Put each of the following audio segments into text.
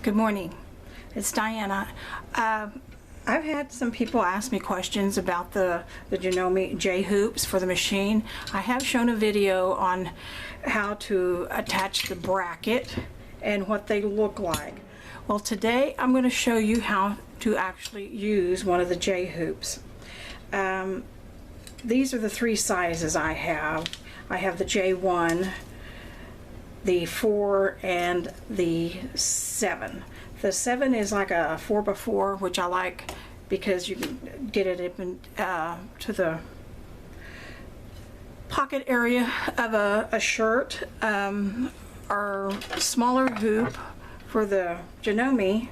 Good morning. It's Diana. I've had some people ask me questions about the Janome J hoops for the machine. I have shown a video on how to attach the bracket and what they look like. Well, today I'm going to show you how to actually use one of the J hoops. These are the three sizes I have. I have the J1, the 4, and the 7. The 7 is like a 4x4, which I like because you can get it in, to the pocket area of a shirt. Our smaller hoop for the Janome,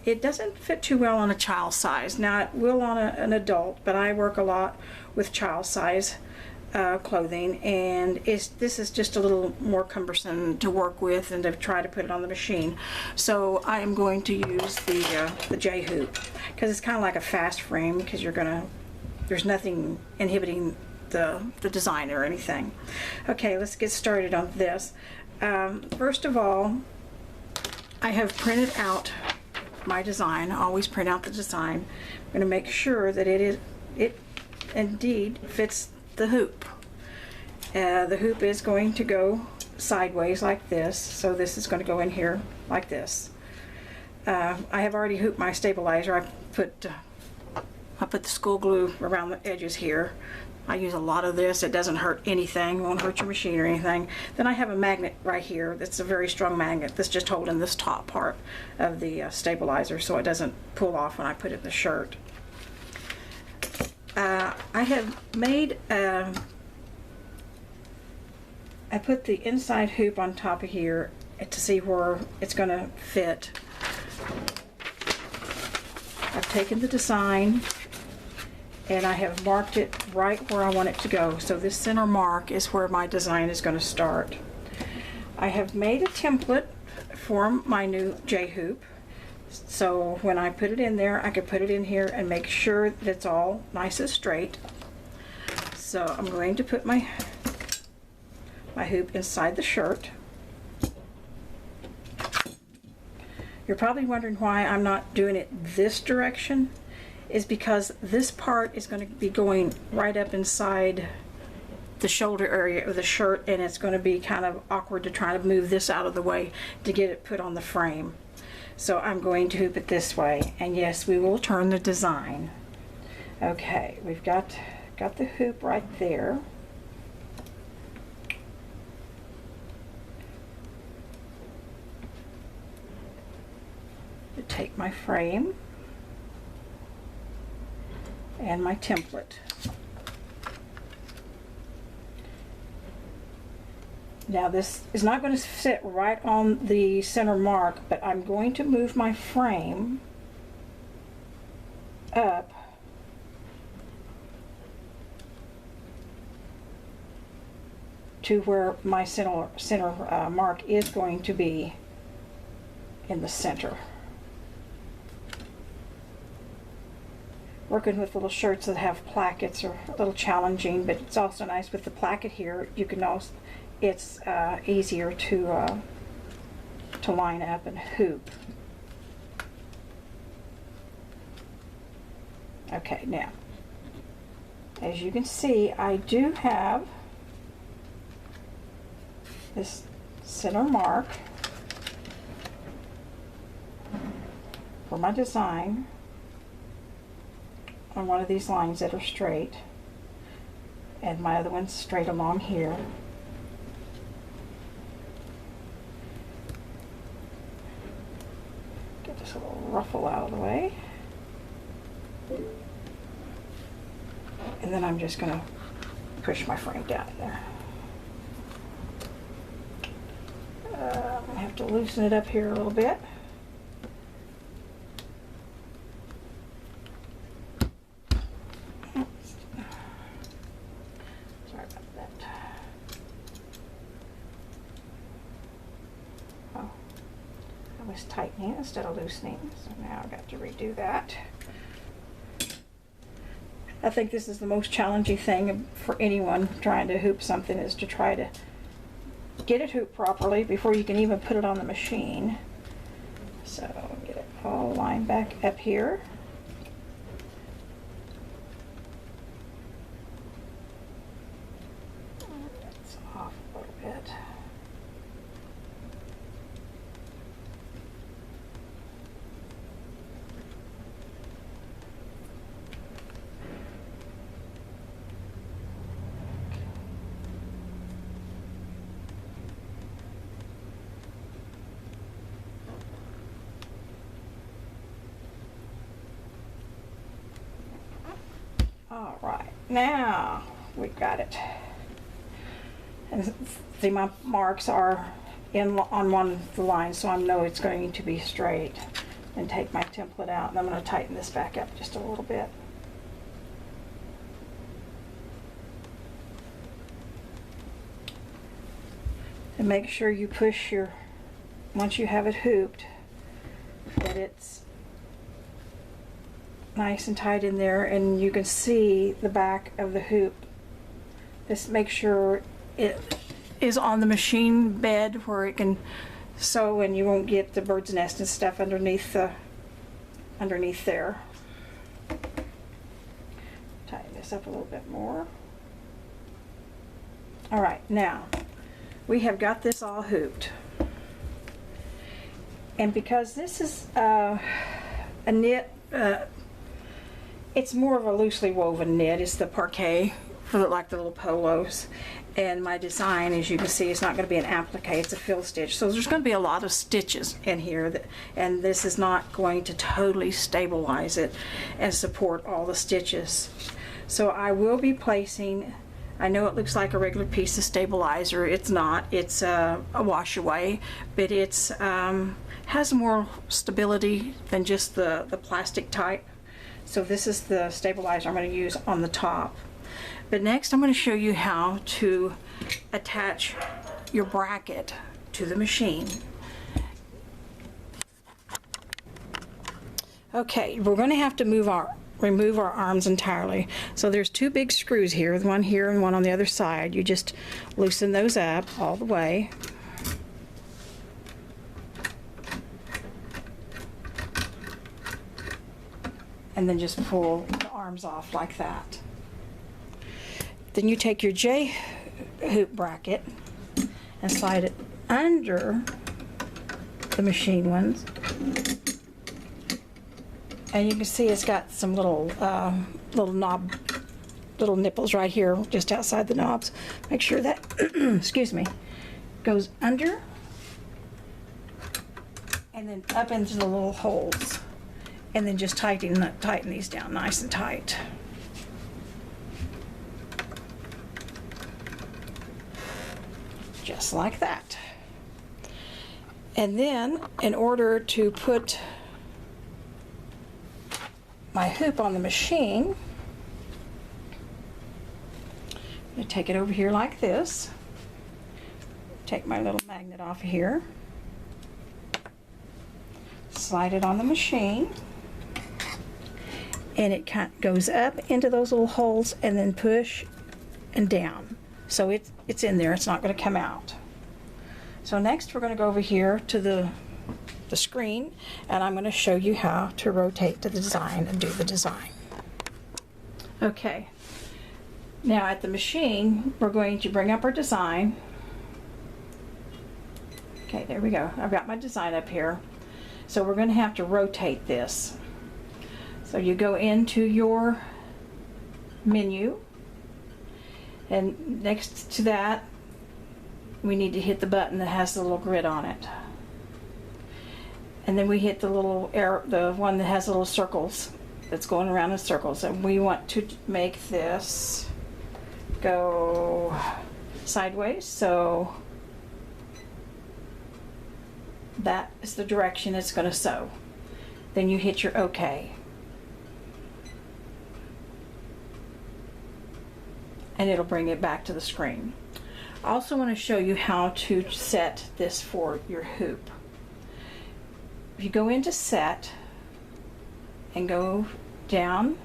it doesn't fit too well on a child size. Now it will on an adult, but I work a lot with child size clothing, and this is just a little more cumbersome to work with and to try to put it on the machine. So I am going to use the J hoop because it's kind of like a fast frame, because there's nothing inhibiting the design or anything. Okay, let's get started on this. First of all, I have printed out my design. I always print out the design. I'm going to make sure that it indeed fits the hoop. The hoop is going to go sideways like this, so this is going to go in here like this. I have already hooped my stabilizer. I put the school glue around the edges here. I use a lot of this. It doesn't hurt anything, won't hurt your machine or anything. Then I have a magnet right here that's a very strong magnet that's just holding this top part of the stabilizer so it doesn't pull off when I put it in the shirt. I have made, I put the inside hoop on top of here to see where it's going to fit. I've taken the design and I have marked it right where I want it to go. So this center mark is where my design is going to start. I have made a template for my new J hoop. So when I put it in there, I could put it in here and make sure that it's all nice and straight. So I'm going to put my hoop inside the shirt. You're probably wondering why I'm not doing it this direction. Is because this part is going to be going right up inside the shoulder area of the shirt, and it's going to be kind of awkward to try to move this out of the way to get it put on the frame. So I'm going to hoop it this way, and yes, we will turn the design. Okay, we've got the hoop right there. To take my frame and my template. Now this is not going to sit right on the center mark, but I'm going to move my frame up to where my center mark is going to be in the center. Working with little shirts that have plackets are a little challenging, but it's also nice with the placket here. You can also, it's easier to line up and hoop. Okay, now, as you can see, I do have this center mark for my design on one of these lines that are straight, and my other one's straight along here. Get this little ruffle out of the way, and then I'm just going to push my frame down in there. I'm going to have to loosen it up here a little bit. Was tightening instead of loosening, so now I've got to redo that. I think this is the most challenging thing for anyone trying to hoop something, is to try to get it hooped properly before you can even put it on the machine. So get it all lined back up here. It's off a little bit. All right, now we've got it. And see, my marks are on one of the lines, so I know it's going to be straight. And take my template out, and I'm going to tighten this back up just a little bit. And make sure you push your, once you have it hooped, that it's nice and tight in there, and you can see the back of the hoop. Just make sure it is on the machine bed where it can sew, and you won't get the bird's nest and stuff underneath there. Tighten this up a little bit more. All right, now we have got this all hooped, and because this is a knit, it's more of a loosely woven knit. It's the parquet for like the little polos. And my design, as you can see, is not going to be an applique, it's a fill stitch. So there's going to be a lot of stitches in here, and this is not going to totally stabilize it and support all the stitches. So I will be placing, I know it looks like a regular piece of stabilizer. It's not. It's a wash away, but it's has more stability than just the plastic type. So this is the stabilizer I'm going to use on the top. But next I'm going to show you how to attach your bracket to the machine. Okay, we're going to have to remove our arms entirely. So there's two big screws here, one here and one on the other side. You just loosen those up all the way. And then just pull the arms off like that. Then you take your J hoop bracket and slide it under the machine ones. And you can see it's got some little little nipples right here just outside the knobs. Make sure that, excuse me, goes under and then up into the little holes. And then just tighten these down nice and tight. Just like that. And then, in order to put my hoop on the machine, I'm going to take it over here like this. Take my little magnet off of here. Slide it on the machine. And it kind of goes up into those little holes and then push and down. So it's in there, it's not going to come out. So next we're going to go over here to the screen, and I'm going to show you how to rotate to the design and do the design. Okay, now at the machine we're going to bring up our design. Okay, there we go. I've got my design up here. So we're going to have to rotate this. So you go into your menu, and next to that we need to hit the button that has the little grid on it. And then we hit the little arrow, the one that has little circles that's going around in circles, and we want to make this go sideways, so that is the direction it's going to sew. Then you hit your OK. And it'll bring it back to the screen. I also want to show you how to set this for your hoop. If you go into set and go down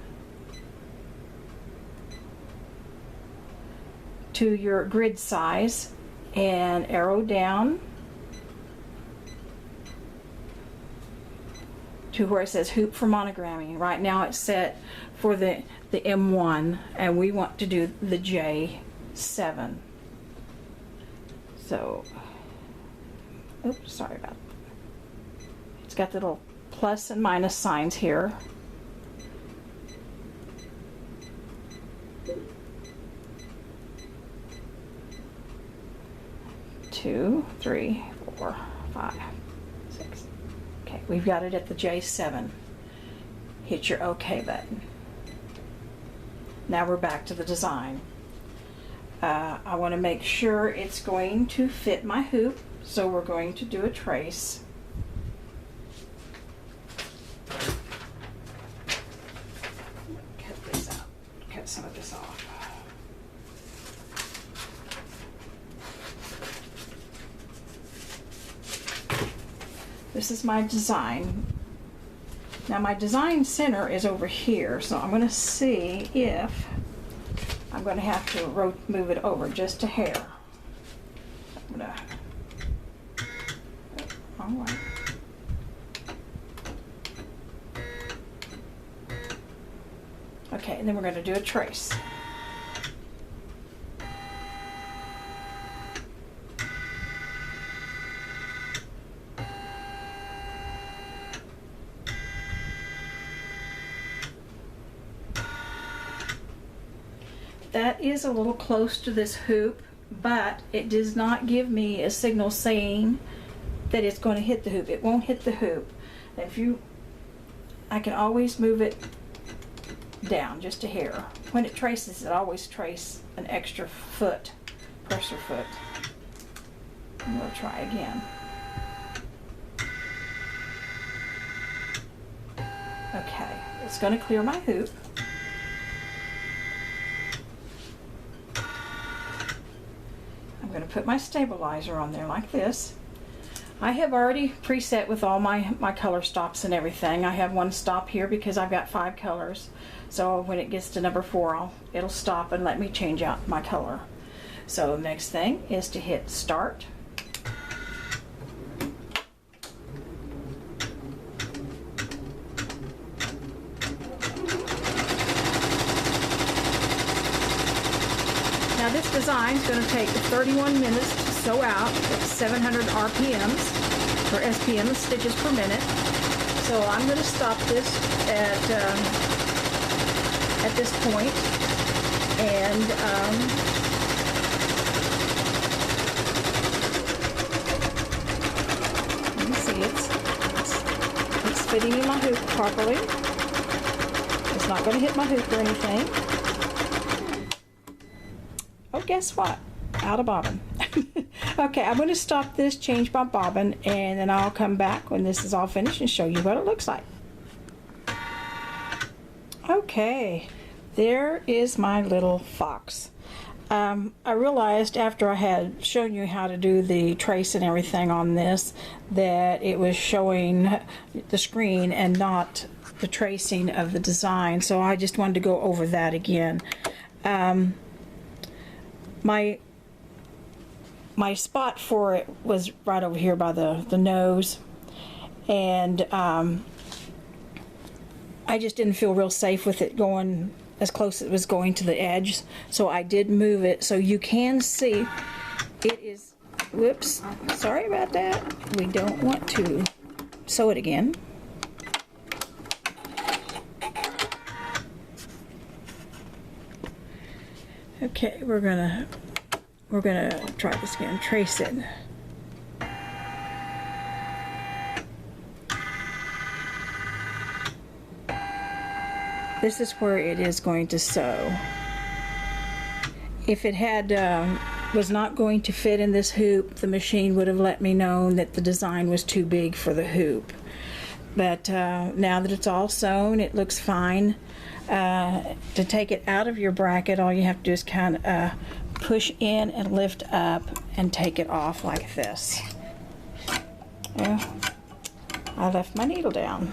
to your grid size and arrow down, to where it says hoop for monogramming. Right now it's set for the M1, and we want to do the J7. So, oops, sorry about that. It's got the little plus and minus signs here. Two, three, 4, 5, 6. Okay, we've got it at the J7. Hit your OK button. Now we're back to the design. I want to make sure it's going to fit my hoop, so we're going to do a trace. Cut this out. Cut some of this off. This is my design. Now my design center is over here, so I'm going to see if I'm going to have to move it over just a hair. I'm going to, all right. Okay, and then we're going to do a trace. That is a little close to this hoop, but it does not give me a signal saying that it's going to hit the hoop. It won't hit the hoop. I can always move it down just a hair. When it traces, it always trace an extra foot, presser foot. And we'll try again. Okay, it's going to clear my hoop. I'm going to put my stabilizer on there like this. I have already preset with all my color stops and everything. I have one stop here because I've got 5 colors. So when it gets to number 4, it'll stop and let me change out my color. So the next thing is to hit start. Now this design is going to take 31 minutes to sew out at 700 RPMs, or SPM, stitches per minute. So I'm going to stop this at this point, and you can see it's fitting in my hoop properly. It's not going to hit my hoop or anything. Oh, guess what? Out of bobbin. Okay, I'm going to stop this, change my bobbin, and then I'll come back when this is all finished and show you what it looks like. Okay, there is my little fox. I realized after I had shown you how to do the trace and everything on this that it was showing the screen and not the tracing of the design, so I just wanted to go over that again. My spot for it was right over here by the nose, and I just didn't feel real safe with it going as close as it was going to the edge, so I did move it so you can see it is, whoops, sorry about that, we don't want to sew it again. Okay, we're gonna try this again. Trace it. This is where it is going to sew. If it had was not going to fit in this hoop, the machine would have let me know that the design was too big for the hoop. But now that it's all sewn, it looks fine. To take it out of your bracket, all you have to do is kind of push in and lift up and take it off like this. Yeah, I left my needle down.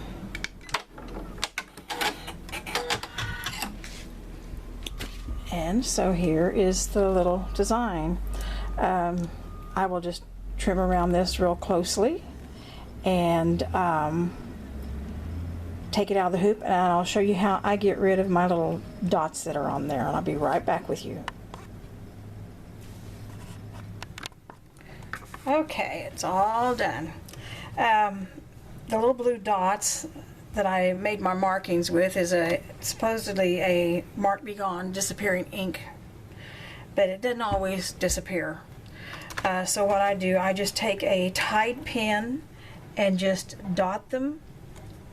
And so here is the little design. I will just trim around this real closely, and take it out of the hoop, and I'll show you how I get rid of my little dots that are on there, and I'll be right back with you. Okay, it's all done. The little blue dots that I made my markings with is supposedly a mark be gone, disappearing ink, but it doesn't always disappear. So what I do, I just take a Tide pen and just dot them,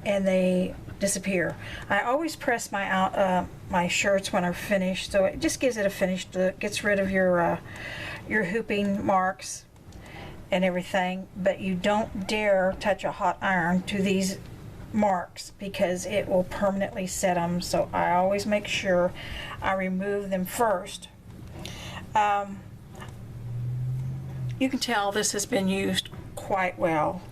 and they disappear. I always press my shirts when I'm finished, so it just gives it a finished look, gets rid of your hooping marks and everything. But you don't dare touch a hot iron to these marks because it will permanently set them, so I always make sure I remove them first. You can tell this has been used quite well.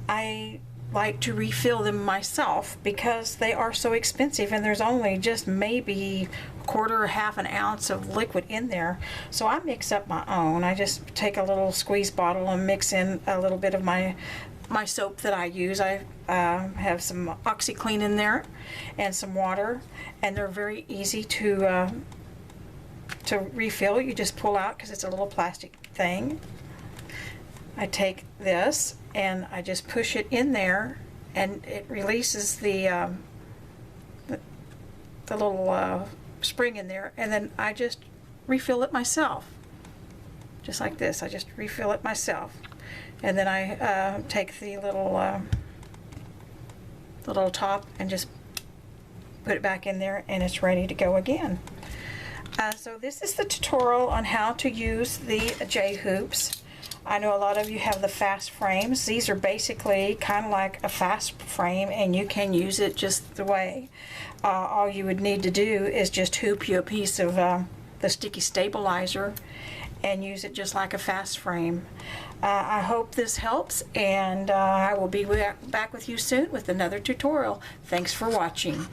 I like to refill them myself because they are so expensive, and there's only just maybe a quarter or half an ounce of liquid in there. So I mix up my own. I just take a little squeeze bottle and mix in a little bit of my soap that I use. I have some OxyClean in there and some water, and they're very easy to refill. You just pull out because it's a little plastic thing. I take this and I just push it in there, and it releases the little spring in there, and then I just refill it myself, just like this. I just refill it myself, and then I take the little top and just put it back in there, and it's ready to go again. So this is the tutorial on how to use the J-hoops. I know a lot of you have the fast frames. These are basically kind of like a fast frame, and you can use it just the way. All you would need to do is just hoop you a piece of the sticky stabilizer and use it just like a fast frame. I hope this helps, and I will be back with you soon with another tutorial. Thanks for watching.